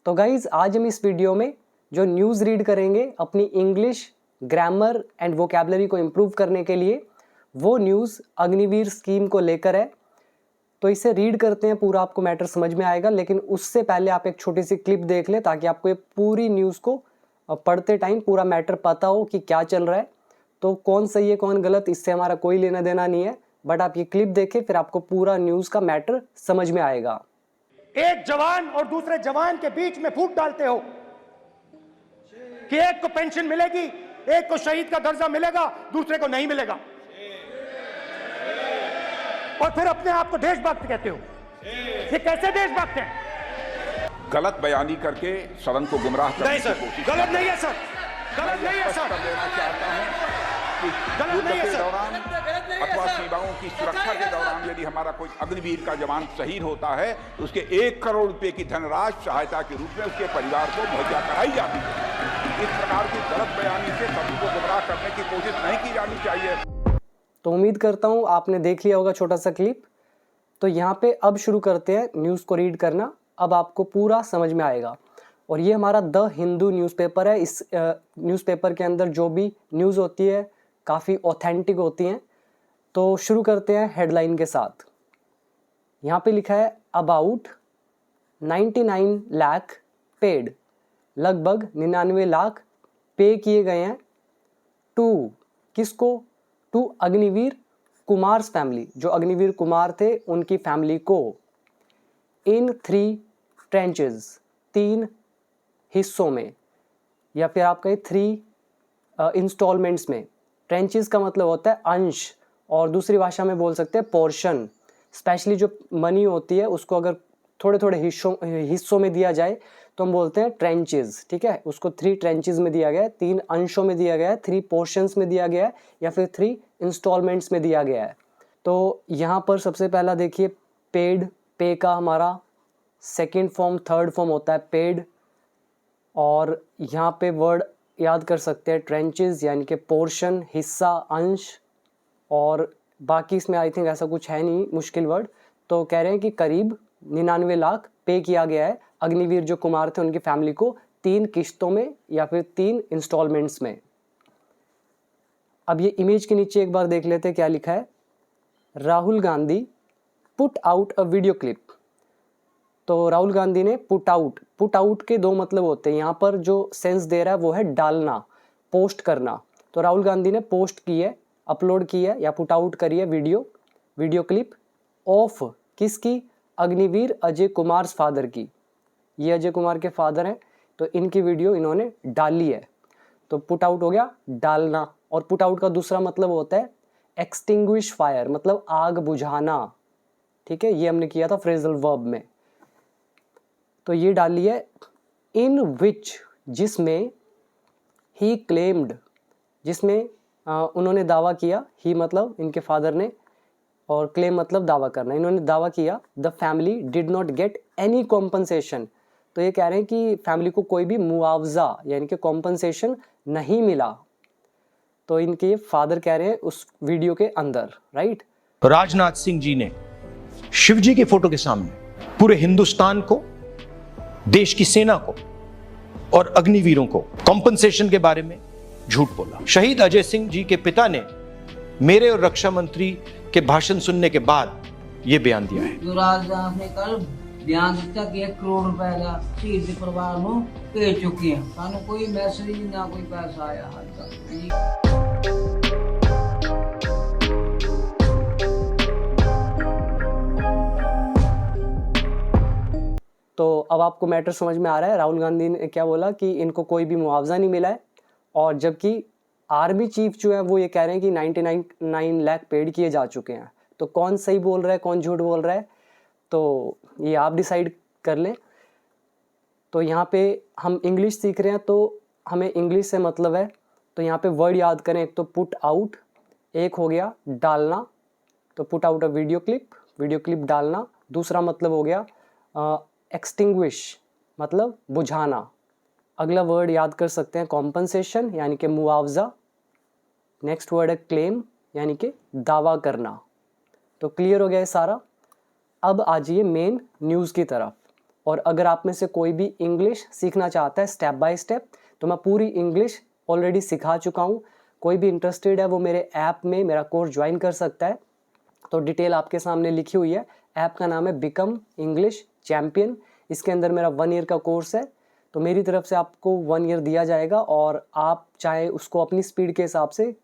तो गाइज आज हम इस वीडियो में जो न्यूज़ रीड करेंगे अपनी इंग्लिश ग्रामर एंड वोकैबलरी को इम्प्रूव करने के लिए, वो न्यूज़ अग्निवीर स्कीम को लेकर है। तो इसे रीड करते हैं, पूरा आपको मैटर समझ में आएगा। लेकिन उससे पहले आप एक छोटी सी क्लिप देख लें ताकि आपको ये पूरी न्यूज़ को पढ़ते टाइम पूरा मैटर पता हो कि क्या चल रहा है। तो कौन सही है कौन गलत, इससे हमारा कोई लेना देना नहीं है, बट आप ये क्लिप देखें फिर आपको पूरा न्यूज़ का मैटर समझ में आएगा। एक जवान और दूसरे जवान के बीच में फूट डालते हो कि एक को पेंशन मिलेगी, एक को शहीद का दर्जा मिलेगा, दूसरे को नहीं मिलेगा, और फिर अपने आप को देशभक्त कहते हो। ये कैसे देशभक्त है? गलत बयानी करके सदन को गुमराह करने की कोशिश। गलत नहीं है सर, गलत नहीं है सर, देना चाहता हूं कि गलत नहीं है युद्ध के सर। दौरान अथवा सीमाओं की सुरक्षा के दौरान यदि हमारा कोई अग्निवीर का जवान शहीद होता है तो उसके 1 करोड़ रुपए की धनराशि सहायता के रूप में उसके परिवार को मुहैया कराई जाती है। इस प्रकार की गलत बयानी से सदन को गुमराह करने की कोशिश नहीं की जानी चाहिए। तो उम्मीद करता हूँ आपने देख लिया होगा छोटा सा क्लिप। तो यहाँ पे अब शुरू करते हैं न्यूज़ को रीड करना। अब आपको पूरा समझ में आएगा। और ये हमारा द हिंदू न्यूज़पेपर है। इस न्यूज़पेपर के अंदर जो भी न्यूज़ होती है काफ़ी ऑथेंटिक होती हैं। तो शुरू करते हैं हेडलाइन के साथ। यहाँ पे लिखा है अबाउट 99 लाख पेड, लगभग 99 लाख पे किए गए हैं। टू किसको? टू अग्निवीर कुमार्स फैमिली, जो अग्निवीर कुमार थे उनकी फैमिली को। इन 3 ट्रेंचेस, 3 हिस्सों में, या फिर आप कहें 3 इंस्टॉलमेंट्स में। ट्रेंचेस का मतलब होता है अंश, और दूसरी भाषा में बोल सकते हैं पोर्शन। स्पेशली जो मनी होती है उसको अगर थोड़े थोड़े हिस्सों में दिया जाए तो हम बोलते हैं ट्रेंचेस। ठीक है, उसको 3 ट्रेंचेस में दिया गया है, 3 अंशों में दिया गया है, 3 पोर्शंस में दिया गया है, या फिर 3 इंस्टॉलमेंट्स में दिया गया है। तो यहाँ पर सबसे पहला देखिए पेड, पे का हमारा सेकेंड फॉर्म थर्ड फॉर्म होता है पेड। और यहाँ पे वर्ड याद कर सकते हैं ट्रेंचेस यानी कि पोर्शन, हिस्सा, अंश। और बाकी इसमें आई थिंक ऐसा कुछ है नहीं मुश्किल वर्ड। तो कह रहे हैं कि करीब 99 लाख पे किया गया है अग्निवीर जो कुमार थे उनकी फैमिली को 3 किस्तों में या फिर 3 इंस्टॉलमेंट्स में। अब ये इमेज के नीचे एक बार देख लेते हैं क्या लिखा है। Rahul Gandhi put out a video clip. तो राहुल गांधी ने पुट आउट के 2 मतलब होते हैं। यहाँ पर जो सेंस दे रहा है वो है डालना, पोस्ट करना। तो राहुल गांधी ने पोस्ट की है, अपलोड की है या पुट आउट करी है वीडियो क्लिप ऑफ किसकी? अग्निवीर अजय कुमार फादर की। ये अजय कुमार के फादर हैं, तो इनकी वीडियो इन्होंने डाली है। तो पुट आउट हो गया डालना। और पुट आउट का दूसरा मतलब होता है एक्सटिंग्विश फायर, मतलब आग बुझाना। ठीक है, ये हमने किया था फ्रेजल वर्ब में। तो ये डाली है इन विच, जिसमें ही क्लेम्ड, जिसमें उन्होंने दावा किया। ही मतलब इनके फादर ने, और क्लेम मतलब दावा करना। इन्होंने दावा किया the family did not get any compensation. तो ये कह रहे हैं कि फैमिली को कोई भी मुआवजा यानी कि कॉम्पनसेशन नहीं मिला। तो इनके फादर कह रहे हैं उस वीडियो के अंदर, राइट। राजनाथ सिंह जी ने शिव जी के फोटो के सामने पूरे हिंदुस्तान को, देश की सेना को और अग्निवीरों को कॉम्पनसेशन के बारे में झूठ बोला। शहीद अजय सिंह जी के पिता ने मेरे और रक्षा मंत्री के भाषण सुनने के बाद यह बयान दिया है। जो राजनाथ ने कल बयान दिता कि 1 करोड़ रुपए का शहीद परिवार को भेज चुके हैं, सानू कोई मैसेज ना कोई पैसा आया हाल तक। तो अब आपको मैटर समझ में आ रहा है। राहुल गांधी ने क्या बोला कि इनको कोई भी मुआवजा नहीं मिला है, और जबकि आर्मी चीफ जो है वो ये कह रहे हैं कि 99 लाख पेड किए जा चुके हैं। तो कौन सही बोल रहा है कौन झूठ बोल रहा है, तो ये आप डिसाइड कर लें। तो यहाँ पे हम इंग्लिश सीख रहे हैं तो हमें इंग्लिश से मतलब है। तो यहाँ पे वर्ड याद करें, एक तो पुट आउट, एक हो गया डालना। तो put out a video clip डालना। दूसरा मतलब हो गया एक्सटिंग्विश, मतलब बुझाना। अगला वर्ड याद कर सकते हैं कॉम्पनसेशन यानी कि मुआवजा। नेक्स्ट वर्ड है क्लेम यानी कि दावा करना। तो क्लियर हो गया है सारा। अब आ जाइए मेन न्यूज़ की तरफ। और अगर आप में से कोई भी इंग्लिश सीखना चाहता है स्टेप बाय स्टेप, तो मैं पूरी इंग्लिश ऑलरेडी सिखा चुका हूँ। कोई भी इंटरेस्टेड है वो मेरे ऐप में मेरा कोर्स ज्वाइन कर सकता है। तो डिटेल आपके सामने लिखी हुई है। ऐप का नाम है बिकम इंग्लिश चैम्पियन। इसके अंदर मेरा 1 ईयर का कोर्स है। तो मेरी तरफ से आपको 1 ईयर दिया जाएगा और आप चाहे उसको अपनी स्पीड के हिसाब से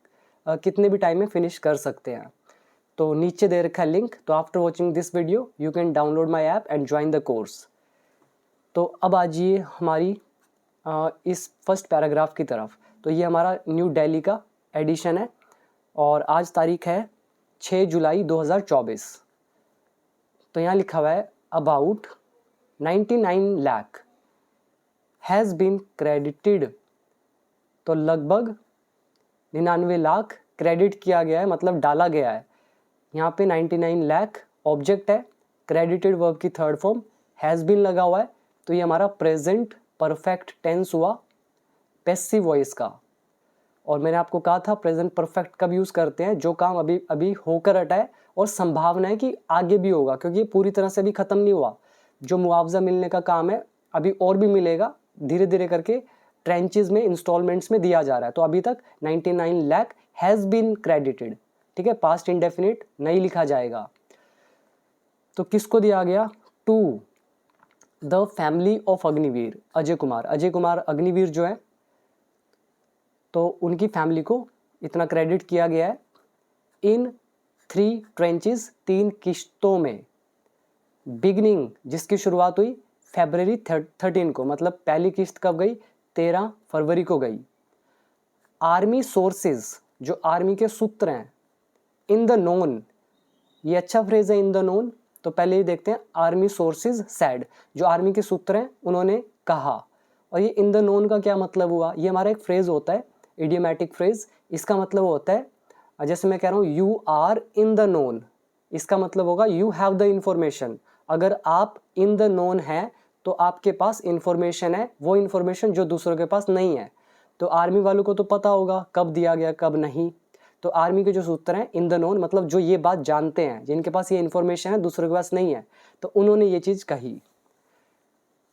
कितने भी टाइम में फिनिश कर सकते हैं। तो नीचे दे रखा है लिंक। तो after watching this video you can download my app and join the course. तो अब आ जाइए हमारी इस फर्स्ट पैराग्राफ की तरफ। तो ये हमारा न्यू दिल्ली का एडिशन है और आज तारीख है 6 जुलाई 2024। तो यहाँ लिखा हुआ है about 99 lakh has been credited. तो लगभग 99 लाख क्रेडिट किया गया है, मतलब डाला गया है। यहाँ पे 99 लाख ऑब्जेक्ट है, क्रेडिटेड वर्ब की थर्ड फॉर्म हैज़ बीन लगा हुआ है। तो ये हमारा प्रेजेंट परफेक्ट टेंस हुआ पैसिव वॉइस का। और मैंने आपको कहा था प्रेजेंट परफेक्ट कब यूज़ करते हैं, जो काम अभी अभी होकर हटा है और संभावना है कि आगे भी होगा, क्योंकि ये पूरी तरह से अभी ख़त्म नहीं हुआ। जो मुआवजा मिलने का काम है अभी और भी मिलेगा, धीरे धीरे करके ट्रेंचेस में इंस्टॉलमेंट्स में दिया जा रहा है। तो अभी तक 99 लाख हैज़ बीन क्रेडिटेड, ठीक है, पास्ट इंडेफिनिट नहीं लिखा जाएगा। तो किसको दिया गया? To the family of Agniveer, Ajay Kumar. Ajay Kumar Agniveer जो है तो उनकी फैमिली को इतना क्रेडिट किया गया है इन 3 ट्रेंचेस, 3 किश्तों में। बिगनिंग जिसकी शुरुआत हुई फरवरी 13 को, मतलब पहली किस्त कब गई? 13 फरवरी को गई। आर्मी सोर्सेज, जो आर्मी के सूत्र हैं, इन द नोन, ये अच्छा फ्रेज है इन द नोन। तो पहले ही देखते हैं आर्मी सोर्सेज सैड, जो आर्मी के सूत्र हैं उन्होंने कहा। और ये इन द नोन का क्या मतलब हुआ? ये हमारा एक फ्रेज होता है, इडियोमैटिक फ्रेज। इसका मतलब होता है, जैसे मैं कह रहा हूँ you are in the known, इसका मतलब होगा यू हैव द इंफॉर्मेशन। अगर आप इन द नोन हैं तो आपके पास इंफॉर्मेशन है, वो इंफॉर्मेशन जो दूसरों के पास नहीं है। तो आर्मी वालों को तो पता होगा कब दिया गया कब नहीं। तो आर्मी के जो सूत्र हैं इन द नोन, मतलब जो ये बात जानते हैं, जिनके पास ये इन्फॉर्मेशन है दूसरों के पास नहीं है, तो उन्होंने ये चीज़ कही।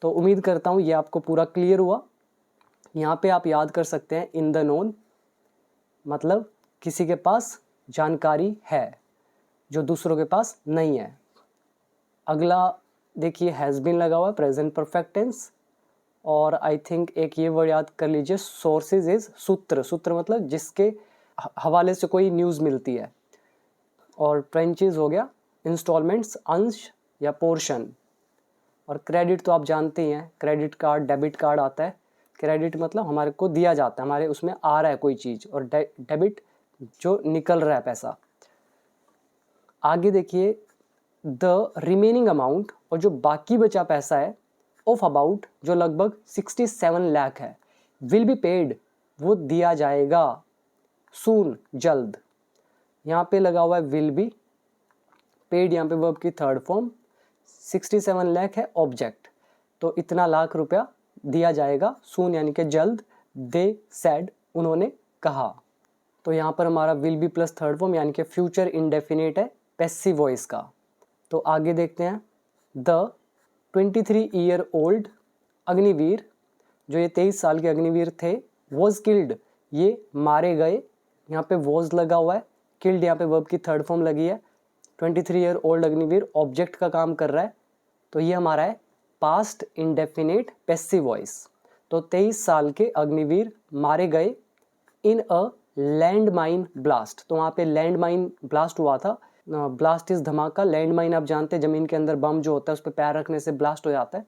तो उम्मीद करता हूँ ये आपको पूरा क्लियर हुआ। यहाँ पे आप याद कर सकते हैं इन द नोन मतलब किसी के पास जानकारी है जो दूसरों के पास नहीं है। अगला देखिए हैज़ बीन लगा हुआ है, प्रेजेंट परफेक्ट टेंस। और आई थिंक एक ये वर्ड याद कर लीजिए, सोर्सेज इज सूत्र। सूत्र मतलब जिसके हवाले से कोई न्यूज़ मिलती है। और ट्रेंचेस हो गया इंस्टॉलमेंट्स, अंश या पोर्शन। और क्रेडिट तो आप जानते ही हैं, क्रेडिट कार्ड डेबिट कार्ड आता है। क्रेडिट मतलब हमारे को दिया जाता है, हमारे उसमें आ रहा है कोई चीज़, और डेबिट जो निकल रहा है पैसा। आगे देखिए द रिमेनिंग अमाउंट, और जो बाकी बचा पैसा है ऑफ अबाउट, जो लगभग 67 लाख है, विल बी पेड, वो दिया जाएगा सून, जल्द। यहाँ पे लगा हुआ है विल बी पेड, यहाँ पे वर्ब की थर्ड फॉर्म। 67 लाख है ऑब्जेक्ट, तो इतना लाख रुपया दिया जाएगा सून यानी कि जल्द। दे सेड, उन्होंने कहा। तो यहाँ पर हमारा will be plus third form यानी कि फ्यूचर इंडेफिनिट है पैसिव वॉइस का। तो आगे देखते हैं द 23 ईयर ओल्ड अग्निवीर, जो ये 23 साल के अग्निवीर थे, वॉज किल्ड, ये मारे गए। यहाँ पे वॉज लगा हुआ है, किल्ड यहाँ पे वर्ब की थर्ड फॉर्म लगी है। 23 ईयर ओल्ड अग्निवीर ऑब्जेक्ट का काम कर रहा है, तो ये हमारा है पास्ट इंडेफिनिट पैसिव वॉइस। तो 23 साल के अग्निवीर मारे गए इन अ लैंड माइन ब्लास्ट। तो वहाँ पे लैंड माइन ब्लास्ट हुआ था। ब्लास्ट इज धमाका, लैंड माइन आप जानते हैं ज़मीन के अंदर बम जो होता है उस पर पैर रखने से ब्लास्ट हो जाता है।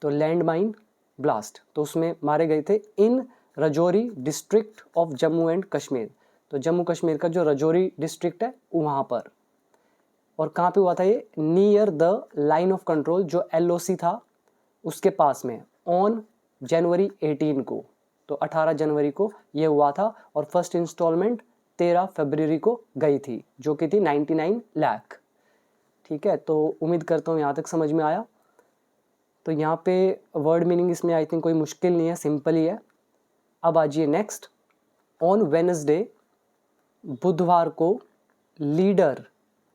तो लैंड माइन ब्लास्ट, तो उसमें मारे गए थे in Rajouri district of Jammu and Kashmir. तो जम्मू कश्मीर का जो रजौरी डिस्ट्रिक्ट है वहाँ पर। और कहाँ पे हुआ था ये? Near the line of control, जो LOC था उसके पास में, ऑन जनवरी 18 को। तो 18 जनवरी को ये हुआ था। और फर्स्ट इंस्टॉलमेंट 13 फरवरी को गई थी, जो कि थी 99 लाख। ठीक है, तो उम्मीद करता हूँ यहाँ तक समझ में आया। तो यहाँ पे वर्ड मीनिंग इसमें आई थिंक कोई मुश्किल नहीं है, सिंपल ही है। अब आजिए नेक्स्ट। ऑन वेडनेसडे, बुधवार को, leader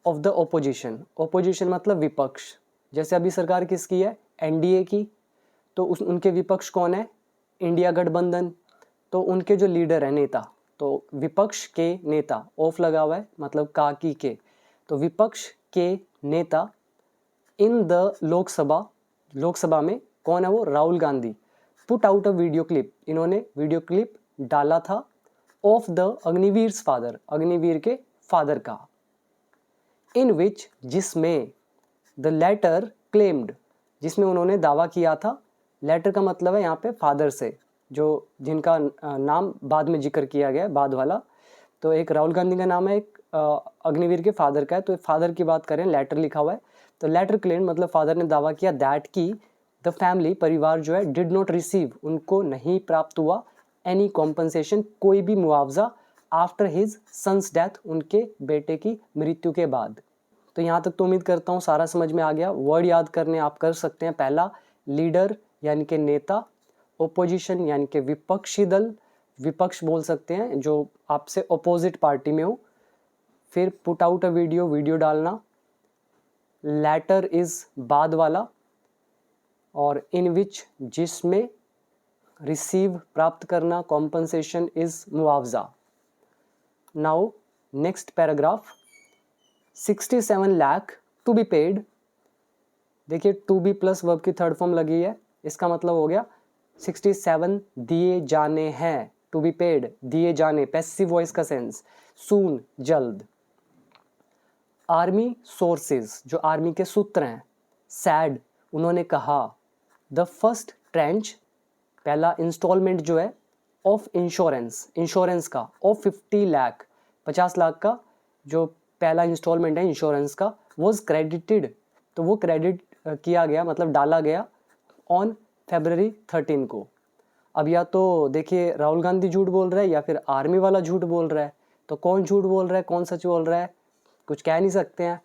of the opposition, opposition मतलब विपक्ष, जैसे अभी सरकार किसकी है? एनडीए की, तो उनके विपक्ष कौन है? इंडिया गठबंधन। तो उनके जो लीडर है, नेता, तो विपक्ष के नेता, ऑफ लगा हुआ है मतलब काकी के, तो विपक्ष के नेता इन द लोकसभा में कौन है वो? Rahul Gandhi. Put out a video clip, इन्होंने वीडियो क्लिप डाला था ऑफ द अग्निवीर्स फादर, अग्निवीर के फादर का, इन विच, जिसमें, द लेटर क्लेम्ड, जिसमें उन्होंने दावा किया था। लेटर का मतलब है यहाँ पे फादर से, जो जिनका नाम बाद में जिक्र किया गया, बाद वाला। तो एक राहुल गांधी का नाम है, एक अग्निवीर के फादर का है। तो फादर की बात करें, लेटर लिखा हुआ है, तो लेटर क्लेम मतलब फादर ने दावा किया दैट की द फैमिली, परिवार जो है, डिड नॉट रिसीव, उनको नहीं प्राप्त हुआ, एनी कॉम्पनसेशन, कोई भी मुआवजा, आफ्टर हिज सन्स डेथ, उनके बेटे की मृत्यु के बाद। तो यहाँ तक तो उम्मीद करता हूँ सारा समझ में आ गया। वर्ड याद करने आप कर सकते हैं। पहला लीडर यानी कि नेता, ओपोजिशन यानी कि विपक्षी दल, विपक्ष बोल सकते हैं जो आपसे अपोजिट पार्टी में हो। फिर put out a video, video डालना। लेटर इज बाद वाला, और इन विच, जिसमें, रिसीव प्राप्त करना, कॉम्पनसेशन इज मुआवजा। Now next paragraph, 67 lakh to be paid. देखिए टू बी प्लस वर्ब की थर्ड फॉर्म लगी है, इसका मतलब हो गया 67 दिए जाने हैं, टू बी पेड, दिए जाने, पैसिव वॉइस का सेंस, सून, जल्द। आर्मी सोर्सेज, जो आर्मी के सूत्र हैं, सैड, उन्होंने कहा, द फर्स्ट ट्रेंच, पहला इंस्टॉलमेंट जो है, ऑफ इंश्योरेंस, इंश्योरेंस का, ऑफ 50 लाख, 50 लाख का जो पहला इंस्टॉलमेंट है इंश्योरेंस का, वॉज क्रेडिटेड, तो वो क्रेडिट किया गया, मतलब डाला गया, ऑन February 13 को। अब या तो देखिए राहुल गांधी झूठ बोल रहा है या फिर आर्मी वाला झूठ बोल रहा है, तो कौन झूठ बोल रहा है, कौन सच बोल रहा है, कुछ कह नहीं सकते हैं।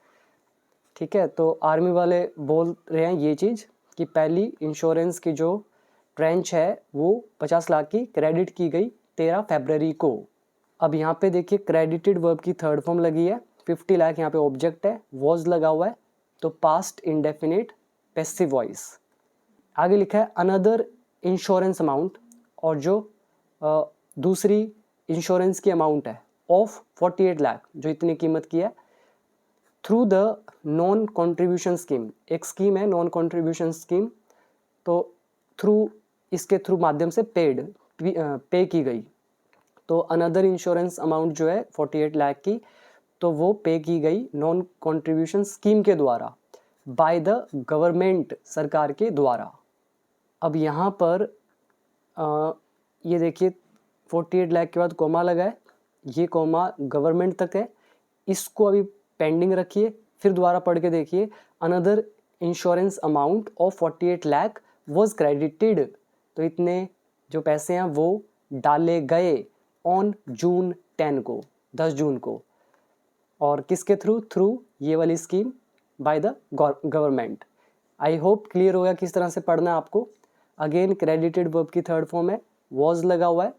ठीक है, तो आर्मी वाले बोल रहे हैं ये चीज़ कि पहली इंश्योरेंस की जो ट्रेंच है वो 50 लाख की क्रेडिट की गई 13 फरवरी को। अब यहाँ पे देखिए क्रेडिटेड वर्ब की थर्ड फॉर्म लगी है, 50 लाख यहाँ पे ऑब्जेक्ट है, वॉज लगा हुआ है, तो पास्ट इंडेफिनिट पैसिव वॉइस। आगे लिखा है अनदर इंश्योरेंस अमाउंट, और जो दूसरी इंश्योरेंस की अमाउंट है ऑफ 48 लाख, जो इतनी कीमत की है, through the non contribution scheme, एक स्कीम है नॉन कंट्रीब्यूशन स्कीम, तो थ्रू, इसके थ्रू माध्यम से पे की गई। तो अनदर इंश्योरेंस अमाउंट जो है 48 लाख की, तो वो पे की गई नॉन कंट्रीब्यूशन स्कीम के द्वारा, बाय द गवर्नमेंट, सरकार के द्वारा। अब यहाँ पर ये देखिए 48 लाख के बाद कोमा लगा है, ये कोमा गवर्नमेंट तक है, इसको अभी पेंडिंग रखिए, फिर दोबारा पढ़ के देखिए, another insurance amount of 48 lakh was credited, तो इतने जो पैसे हैं वो डाले गए ऑन जून 10 को, 10 जून को, और किसके थ्रू ये वाली scheme, by the government. I hope clear होगा किस तरह से पढ़ना है आपको। अगेन क्रेडिटेड वर्ब की थर्ड फॉर्म है, वॉज लगा हुआ है,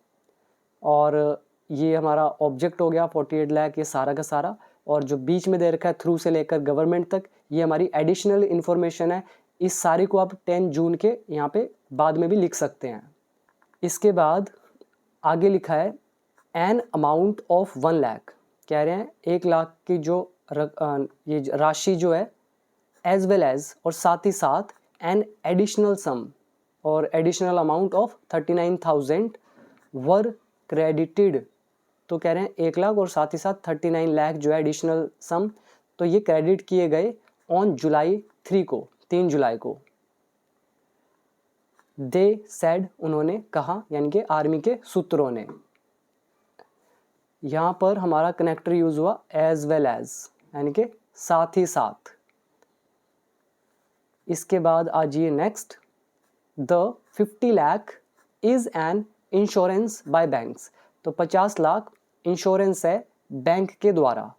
और ये हमारा ऑब्जेक्ट हो गया 48 लाख, ये सारा का सारा, और जो बीच में दे रखा है थ्रू से लेकर गवर्नमेंट तक, ये हमारी एडिशनल इन्फॉर्मेशन है। इस सारी को आप 10 जून के यहाँ पे बाद में भी लिख सकते हैं। इसके बाद आगे लिखा है एन अमाउंट ऑफ 1 लाख, कह रहे हैं 1 लाख की जो ये राशि जो है, एज वेल एज, और साथ ही साथ एन एडिशनल सम, और additional amount of 39,000 were credited, तो कह रहे हैं 1 लाख और साथ ही साथ 39 लाख जो है एडिशनल सम, तो ये क्रेडिट किए गए ऑन जुलाई 3 को, 3 जुलाई को। दे सेड, उन्होंने कहा, यानी कि आर्मी के सूत्रों ने। यहाँ पर हमारा कनेक्टर यूज हुआ एज वेल एज, यानी कि साथ ही साथ। इसके बाद आ जाइए next, the 50 lakh is an insurance by banks, तो 50 लाख इंश्योरेंस है बैंक के द्वारा,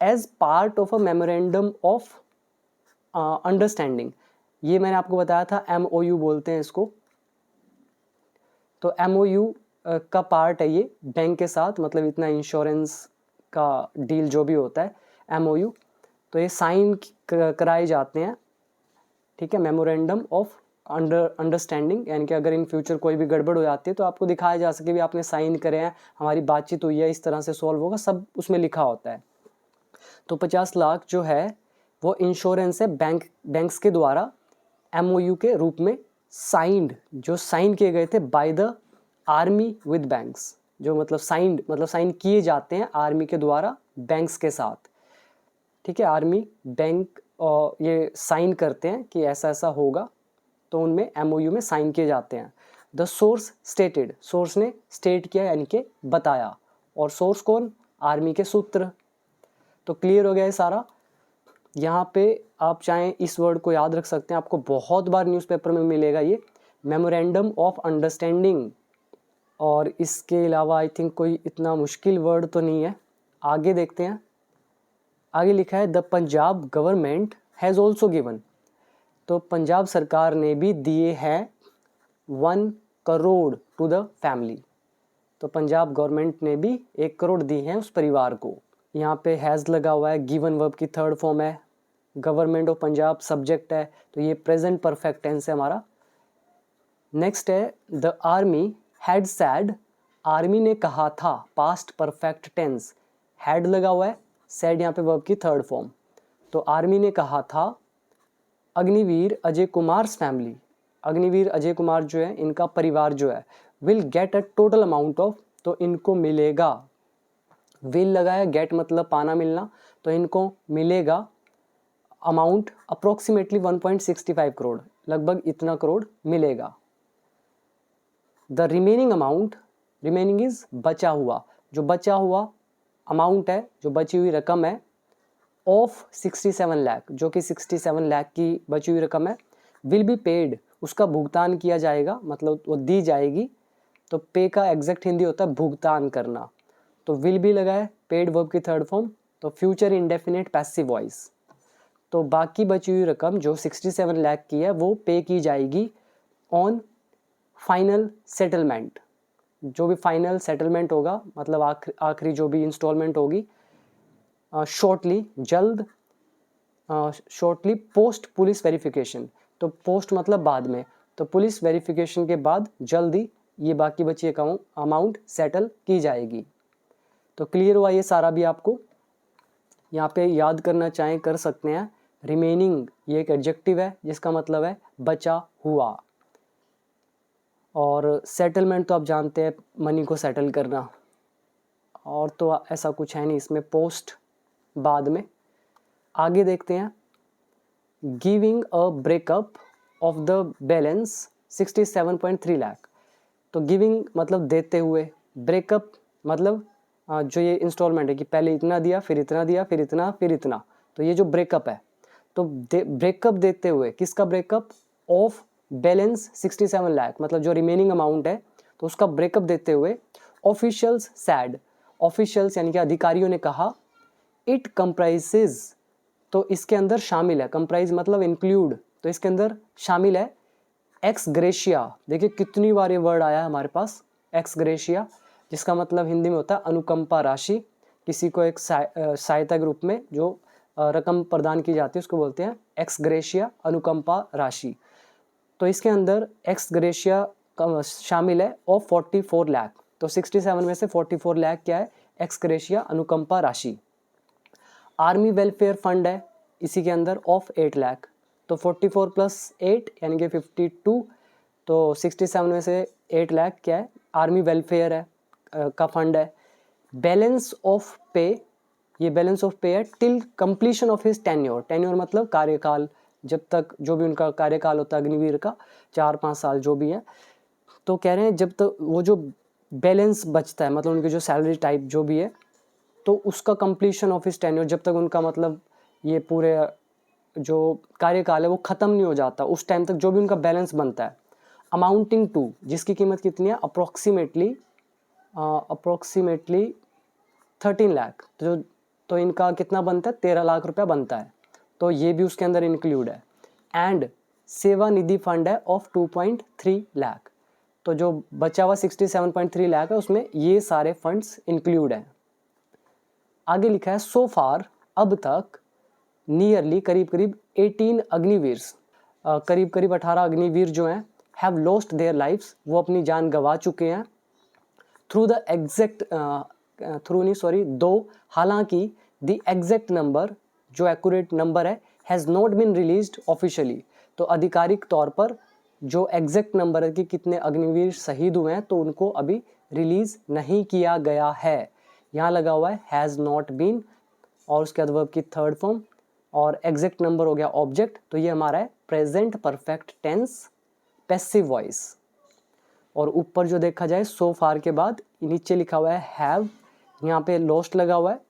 as part of a memorandum of understanding, ये मैंने आपको बताया था MOU बोलते हैं इसको, तो MOU का पार्ट है ये बैंक के साथ, मतलब इतना इंश्योरेंस का डील जो भी होता है MOU, तो ये साइन कराए जाते हैं ठीक है, मेमोरेंडम ऑफ अंडरस्टैंडिंग, यानी कि अगर इन फ्यूचर कोई भी गड़बड़ हो जाती है तो आपको दिखाया जा सके भी आपने साइन करे हैं, हमारी बातचीत हुई है, इस तरह से सॉल्व होगा, सब उसमें लिखा होता है। तो 50 लाख जो है वो इंश्योरेंस है बैंक्स के द्वारा MOU के रूप में साइंड, जो साइन किए गए थे by the army with banks, जो मतलब साइन किए जाते हैं आर्मी के द्वारा बैंक्स के साथ। ठीक है, आर्मी बैंक ये साइन करते हैं कि ऐसा ऐसा होगा, तो उनमें MOU में साइन किए जाते हैं। द सोर्स स्टेटेड, सोर्स ने स्टेट किया यानी कि बताया, और सोर्स कौन, आर्मी के सूत्र। तो क्लियर हो गया है सारा। यहाँ पे आप चाहें इस वर्ड को याद रख सकते हैं, आपको बहुत बार न्यूज़पेपर में मिलेगा ये, मेमोरेंडम ऑफ अंडरस्टैंडिंग। और इसके अलावा आई थिंक कोई इतना मुश्किल वर्ड तो नहीं है। आगे देखते हैं, आगे लिखा है the Punjab government has also given, तो पंजाब सरकार ने भी दिए हैं 1 करोड़ टू द फैमिली, तो पंजाब गवर्नमेंट ने भी 1 करोड़ दी हैं उस परिवार को। यहाँ पे हैज़ लगा हुआ है, गिवन वर्ब की थर्ड फॉर्म है, गवर्नमेंट ऑफ पंजाब सब्जेक्ट है, तो ये प्रेजेंट परफेक्ट टेंस है हमारा। नेक्स्ट है the army had sad, army ने कहा था, पास्ट परफेक्ट टेंस, हैड लगा हुआ है, सैड यहाँ पे वर्ब की थर्ड फॉर्म, तो आर्मी ने कहा था अग्निवीर अजय कुमार फैमिली, अग्निवीर अजय कुमार जो है इनका परिवार जो है, will get a total amount of, तो इनको मिलेगा, विल लगा है, गेट मतलब पाना मिलना, तो इनको मिलेगा अमाउंट अप्रोक्सीमेटली 1.65 करोड़, लगभग इतना करोड़ मिलेगा। The remaining amount, remaining is बचा हुआ, जो बचा हुआ अमाउंट है, जो बची हुई रकम है, ऑफ 67 लाख, जो कि 67 लाख की बची हुई रकम है, विल बी पेड, उसका भुगतान किया जाएगा, मतलब वो दी जाएगी। तो पे का एग्जैक्ट हिंदी होता है भुगतान करना, तो विल भी लगा है, पेड वर्ब की थर्ड फॉर्म, तो फ्यूचर इंडेफिनिट पैसिव वॉइस। तो बाकी बची हुई रकम जो 67 लाख की है वो पे की जाएगी ऑन फाइनल सेटलमेंट, जो भी फाइनल सेटलमेंट होगा, मतलब आखिरी जो भी इंस्टॉलमेंट होगी, शॉर्टली, जल्द, शॉर्टली पोस्ट पुलिस वेरिफिकेशन, तो पोस्ट मतलब बाद में, तो पुलिस वेरिफिकेशन के बाद जल्दी ये बाकी बची अमाउंट सेटल की जाएगी। तो क्लियर हुआ ये सारा भी, आपको यहाँ पे याद करना चाहें कर सकते हैं। रिमेनिंग ये एक एडजेक्टिव है जिसका मतलब है बचा हुआ, और सेटलमेंट तो आप जानते हैं मनी को सेटल करना, और तो ऐसा कुछ है नहीं इसमें, पोस्ट बाद में। आगे देखते हैं, giving a breakup of the balance 67.3 lakh, तो गिविंग मतलब देते हुए, ब्रेकअप मतलब जो ये इंस्टॉलमेंट है कि पहले इतना दिया, फिर इतना दिया, फिर इतना, फिर इतना, तो ये जो ब्रेकअप है, तो ब्रेकअप देते हुए, किसका ब्रेकअप, ऑफ बैलेंस 67 लाख, मतलब जो रिमेनिंग अमाउंट है, तो उसका ब्रेकअप देते हुए ऑफिशियल्स सैड, ऑफिशियल्स यानी कि अधिकारियों ने कहा, इट कंप्राइजेज, तो इसके अंदर शामिल है, कंप्राइज मतलब इंक्लूड, तो इसके अंदर शामिल है एक्स ग्रेशिया, देखिए कितनी बार ये वर्ड आया है हमारे पास, एक्स ग्रेशिया, जिसका मतलब हिंदी में होता है अनुकंपा राशि, किसी को एक सहायता के रूप में जो रकम प्रदान की जाती है उसको बोलते हैं एक्स ग्रेशिया, अनुकंपा राशि। तो इसके अंदर एक्स ग्रेशिया शामिल है ऑफ 44 लाख, तो 67 में से 44 लाख क्या है, एक्स ग्रेशिया अनुकंपा राशि। आर्मी वेलफेयर फंड है इसी के अंदर ऑफ 8 लाख, तो 44 प्लस 8 यानी कि 52, तो 67 में से 8 लाख क्या है, आर्मी वेलफेयर है का फंड है। बैलेंस ऑफ पे, ये बैलेंस ऑफ पे है till completion of his tenure, tenure मतलब कार्यकाल, जब तक जो भी उनका कार्यकाल होता है अग्निवीर का, 4-5 साल जो भी है, तो कह रहे हैं जब तक वो जो बैलेंस बचता है, मतलब उनकी जो सैलरी टाइप जो भी है, तो उसका कंप्लीशन ऑफ हिज टेन्योर, जब तक उनका मतलब ये पूरे जो कार्यकाल है वो ख़त्म नहीं हो जाता, उस टाइम तक जो भी उनका बैलेंस बनता है, अमाउंटिंग टू, जिसकी कीमत कितनी है, अप्रोक्सीमेटली 13 लाख, तो इनका कितना बनता है, 13 लाख रुपया बनता है, तो ये भी उसके अंदर इंक्लूड है। एंड सेवा निधि फंड है ऑफ 2.3 लाख, तो जो बचा हुआ 67.3 लाख है उसमें ये सारे फंड्स इंक्लूड हैं। आगे लिखा है सो फार, अब तक, नियरली करीब करीब 18 अग्निवीर्स, करीब करीब 18 अग्निवीर जो हैं हैव लॉस्ट देयर लाइफ्स, वो अपनी जान गंवा चुके हैं दो हालांकि द एग्जैक्ट नंबर जो एक्यूरेट नंबर है has not been released officially, तो आधिकारिक तौर पर जो एग्जैक्ट नंबर है कि कितने अग्निवीर शहीद हुए हैं तो उनको अभी रिलीज़ नहीं किया गया है। यहाँ लगा हुआ है हैज़ नॉट बीन और उसके बाद वर्ब की थर्ड फॉर्म और एग्जैक्ट नंबर हो गया ऑब्जेक्ट, तो ये हमारा है present perfect tense passive voice. और ऊपर जो देखा जाए सो फार के बाद नीचे लिखा हुआ है हैव, यहाँ पे लॉस्ट लगा हुआ है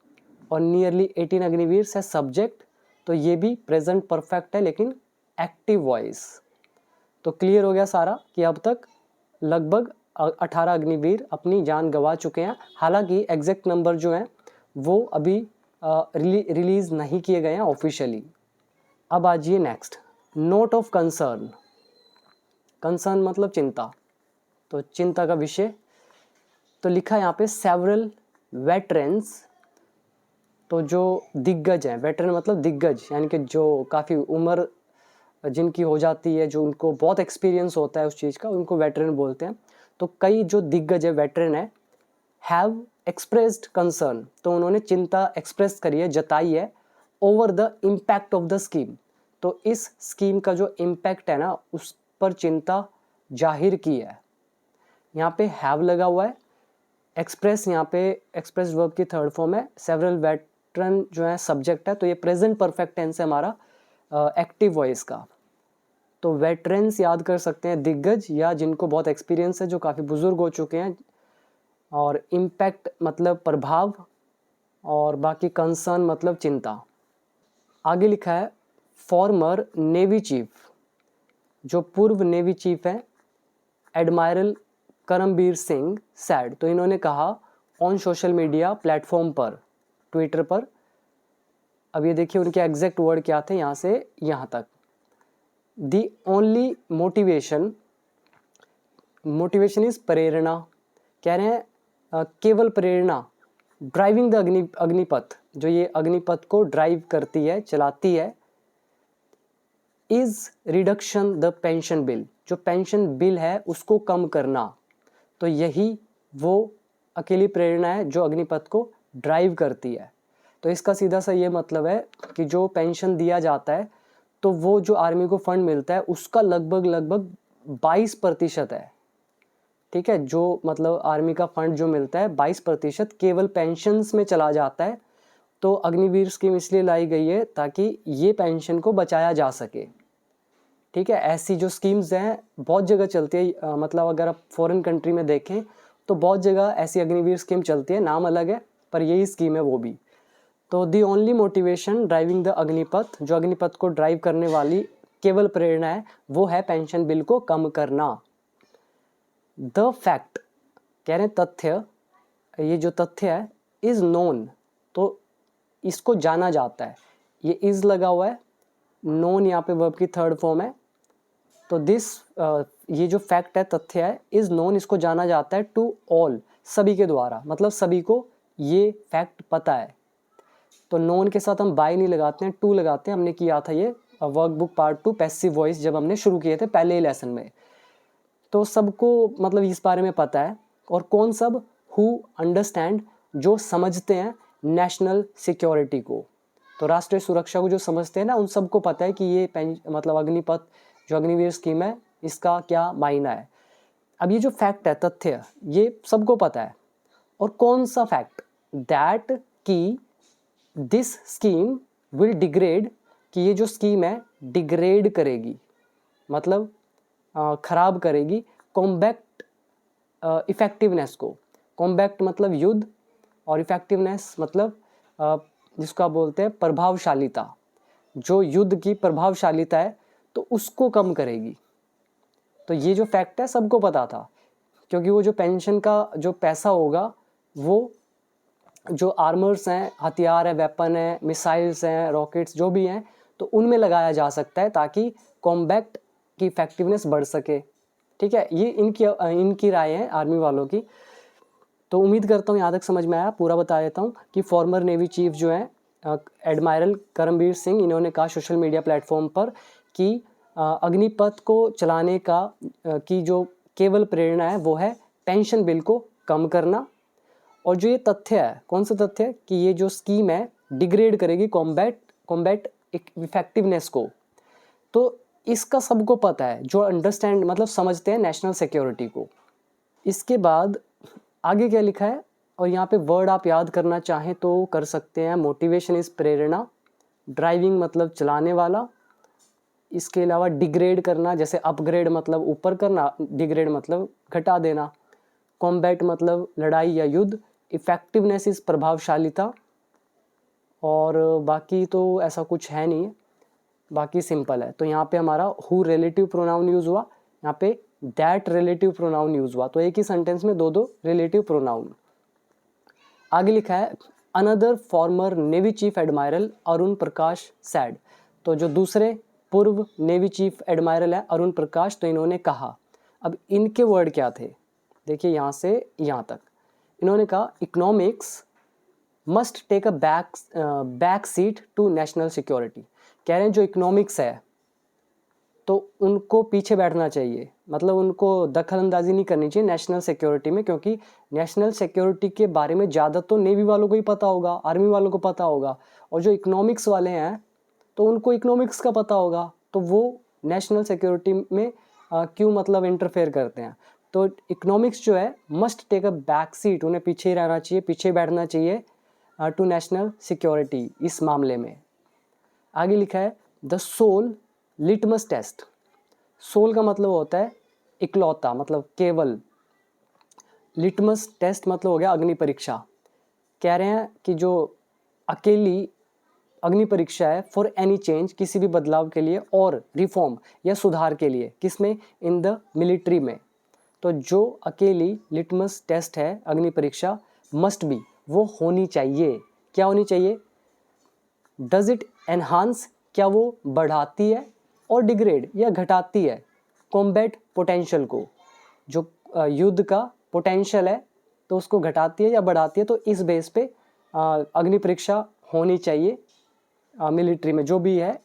और नियरली 18 अग्निवीर है सब्जेक्ट, तो ये भी प्रेजेंट परफेक्ट है लेकिन एक्टिव वॉइस। तो क्लियर हो गया सारा कि अब तक लगभग 18 अग्निवीर अपनी जान गंवा चुके हैं, हालांकि एग्जैक्ट नंबर जो हैं वो अभी रिलीज़ नहीं किए गए हैं ऑफिशियली। अब आ जाइए next, note of concern. Concern मतलब चिंता, तो चिंता का विषय तो लिखा है यहाँ पे सेवरल वेटरन्स, तो जो दिग्गज हैं, वेटरन मतलब दिग्गज यानी कि जो काफ़ी उम्र जिनकी हो जाती है, जो उनको बहुत एक्सपीरियंस होता है उस चीज़ का, उनको वेटरन बोलते हैं। तो कई जो दिग्गज है वेटरन है हैव एक्सप्रेस्ड कंसर्न, तो उन्होंने चिंता एक्सप्रेस करी है, जताई है over the impact of the scheme, तो इस स्कीम का जो इम्पैक्ट है ना उस पर चिंता जाहिर की है। यहाँ पे हैव लगा हुआ है, एक्सप्रेस यहाँ पे एक्सप्रेस वर्ब की थर्ड फॉर्म है, सेवरल वेटरन जो है सब्जेक्ट है, तो ये प्रेजेंट परफेक्ट टेंस है हमारा एक्टिव वॉइस का। तो वेटरन्स याद कर सकते हैं दिग्गज या जिनको बहुत एक्सपीरियंस है, जो काफ़ी बुजुर्ग हो चुके हैं, और इम्पैक्ट मतलब प्रभाव, और बाकी कंसर्न मतलब चिंता। आगे लिखा है फॉर्मर नेवी चीफ, जो पूर्व नेवी चीफ है एडमायरल करमबीर सिंह सैड, तो इन्होंने कहा ऑन सोशल मीडिया प्लेटफॉर्म पर, ट्विटर पर। अब ये देखिए उनके एग्जैक्ट वर्ड क्या थे यहाँ से यहाँ तक। दी ओनली मोटिवेशन इज प्रेरणा, कह रहे हैं केवल प्रेरणा, ड्राइविंग द अग्निपथ, जो ये अग्निपथ को ड्राइव करती है, चलाती है, is reduction the pension bill, जो पेंशन बिल है उसको कम करना, तो यही वो अकेली प्रेरणा है जो अग्निपथ को ड्राइव करती है। तो इसका सीधा सा ये मतलब है कि जो पेंशन दिया जाता है तो वो जो आर्मी को फंड मिलता है उसका लगभग 22% है, ठीक है, जो मतलब आर्मी का फंड जो मिलता है 22% केवल पेंशन्स में चला जाता है। तो अग्निवीर स्कीम इसलिए लाई गई है ताकि ये पेंशन को बचाया जा सके, ठीक है। ऐसी जो स्कीम्स हैं बहुत जगह चलती है, मतलब अगर आप फॉरेन कंट्री में देखें तो बहुत जगह ऐसी अग्निवीर स्कीम चलती है, नाम अलग है पर यही स्कीम है वो भी। तो the only motivation driving the Agnipath, जो अग्निपथ को ड्राइव करने वाली केवल प्रेरणा है वो है पेंशन बिल को कम करना। द फैक्ट, कह रहे हैं तथ्य, ये जो तथ्य है इज़ नोन, तो इसको जाना जाता है, ये इज़ लगा हुआ है, नोन यहाँ पे वर्ब की थर्ड फॉर्म है, तो ये जो फैक्ट है तथ्य है इज़ नोन, इसको जाना जाता है टू ऑल, सभी के द्वारा, मतलब सभी को ये फैक्ट पता है। तो नोन के साथ हम बाय नहीं लगाते हैं, टू लगाते हैं, हमने किया था ये वर्कबुक पार्ट 2 पैसिव वॉइस जब हमने शुरू किए थे पहले ही लेसन में। तो सबको मतलब इस बारे में पता है, और कौन सब, हु अंडरस्टैंड, जो समझते हैं नेशनल सिक्योरिटी को, तो राष्ट्रीय सुरक्षा को जो समझते हैं ना उन सबको पता है कि ये मतलब अग्निपथ जो अग्निवीर स्कीम है इसका क्या मायना है। अब ये जो फैक्ट है तथ्य ये सबको पता है, और कौन सा फैक्ट, दैट कि दिस स्कीम विल डिग्रेड, कि ये जो स्कीम है डिग्रेड करेगी, मतलब खराब करेगी, कॉम्बैक्ट इफेक्टिवनेस को, कॉम्बैक्ट मतलब युद्ध और इफेक्टिवनेस मतलब जिसको आप बोलते हैं प्रभावशालीता, जो युद्ध की प्रभावशालीता है तो उसको कम करेगी। तो ये जो फैक्ट है सबको पता था, क्योंकि वो जो पेंशन का जो पैसा होगा वो जो आर्मर्स हैं, हथियार है, वेपन है, मिसाइल्स हैं, रॉकेट्स जो भी हैं, तो उनमें लगाया जा सकता है ताकि कॉम्बैक्ट की इफेक्टिवनेस बढ़ सके, ठीक है। ये इनकी राय है आर्मी वालों की। तो उम्मीद करता हूँ यहाँ तक समझ में आया। पूरा बता देता हूँ कि फॉर्मर नेवी चीफ जो हैं एडमायरल करमबीर सिंह, इन्होंने कहा सोशल मीडिया प्लेटफॉर्म पर कि अग्निपथ को चलाने की जो केवल प्रेरणा है वो है पेंशन बिल को कम करना। और जो ये तथ्य है, कौन सा तथ्य है कि ये जो स्कीम है डिग्रेड करेगी कॉम्बैट इफेक्टिवनेस को। तो इसका सबको पता है जो अंडरस्टैंड मतलब समझते हैं नेशनल सिक्योरिटी को। इसके बाद आगे क्या लिखा है, और यहाँ पे वर्ड आप याद करना चाहें तो कर सकते हैं। मोटिवेशन इज प्रेरणा, ड्राइविंग मतलब चलाने वाला, इसके अलावा डिग्रेड करना जैसे अपग्रेड मतलब ऊपर करना, डिग्रेड मतलब घटा देना, कॉम्बैट मतलब लड़ाई या युद्ध, इफेक्टिवनेस इज प्रभावशालिता, और बाकी तो ऐसा कुछ है नहीं है, बाकी सिंपल है। तो यहाँ पे हमारा हु रिलेटिव प्रोनाउन यूज़ हुआ, यहाँ पे दैट रिलेटिव प्रोनाउन यूज़ हुआ। तो एक ही सेंटेंस में दो रिलेटिव प्रोनाउन। आगे लिखा है another former navy chief admiral Arun Prakash said. तो जो दूसरे पूर्व नेवी चीफ एडमायरल है अरुण प्रकाश, तो इन्होंने कहा। अब इनके वर्ड क्या थे, देखिए यहाँ से यहाँ तक। इन्होंने कहा economics must take a back seat to national security. कह रहे हैं जो इकोनॉमिक्स है तो उनको पीछे बैठना चाहिए, मतलब उनको दखल अंदाजी नहीं करनी चाहिए नेशनल सिक्योरिटी में, क्योंकि नेशनल सिक्योरिटी के बारे में ज़्यादा तो नेवी वालों को ही पता होगा, आर्मी वालों को पता होगा, और जो इकोनॉमिक्स वाले हैं तो उनको इकोनॉमिक्स का पता होगा, तो वो नेशनल सिक्योरिटी में क्यों मतलब इंटरफेयर करते हैं। तो इकोनॉमिक्स जो है must take a back seat, उन्हें पीछे ही रहना चाहिए, पीछे बैठना चाहिए टू नेशनल सिक्योरिटी इस मामले में। आगे लिखा है the sole litmus test. Sole का मतलब होता है इकलौता, मतलब केवल। लिटमस टेस्ट मतलब हो गया अग्नि परीक्षा। कह रहे हैं कि जो अकेली अग्नि परीक्षा है फॉर एनी चेंज, किसी भी बदलाव के लिए, और रिफॉर्म या सुधार के लिए, किसमें, इन द मिलिट्री में। तो जो अकेली लिटमस टेस्ट है अग्नि परीक्षा, मस्ट बी वो होनी चाहिए। क्या होनी चाहिए, डज इट एनहांस, क्या वो बढ़ाती है, और डिग्रेड या घटाती है कॉम्बैट पोटेंशियल को, जो युद्ध का पोटेंशियल है तो उसको घटाती है या बढ़ाती है। तो इस बेस पे अग्नि परीक्षा होनी चाहिए मिलिट्री में, जो भी है।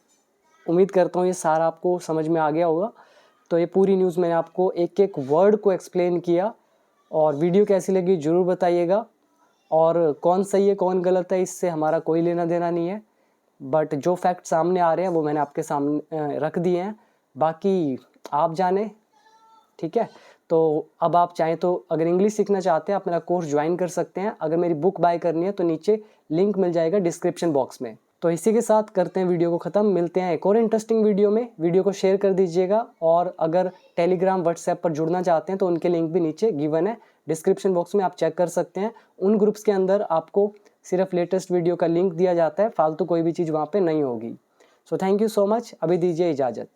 उम्मीद करता हूँ ये सारा आपको समझ में आ गया होगा। तो ये पूरी न्यूज़ मैंने आपको एक एक वर्ड को एक्सप्लेन किया, और वीडियो कैसी लगी ज़रूर बताइएगा। और कौन सही है कौन गलत है इससे हमारा कोई लेना देना नहीं है, बट जो फैक्ट सामने आ रहे हैं वो मैंने आपके सामने रख दिए हैं, बाकी आप जाने, ठीक है। तो अब आप चाहें तो अगर इंग्लिश सीखना चाहते हैं आप मेरा कोर्स ज्वाइन कर सकते हैं। अगर मेरी बुक बाय करनी है तो नीचे लिंक मिल जाएगा डिस्क्रिप्शन बॉक्स में। तो इसी के साथ करते हैं वीडियो को ख़त्म, मिलते हैं एक और इंटरेस्टिंग वीडियो में। वीडियो को शेयर कर दीजिएगा, और अगर टेलीग्राम व्हाट्सएप पर जुड़ना चाहते हैं तो उनके लिंक भी नीचे गिवन है डिस्क्रिप्शन बॉक्स में, आप चेक कर सकते हैं। उन ग्रुप्स के अंदर आपको सिर्फ लेटेस्ट वीडियो का लिंक दिया जाता है, फालतू कोई भी चीज़ वहाँ पे नहीं होगी। So thank you so much, अभी दीजिए इजाज़त।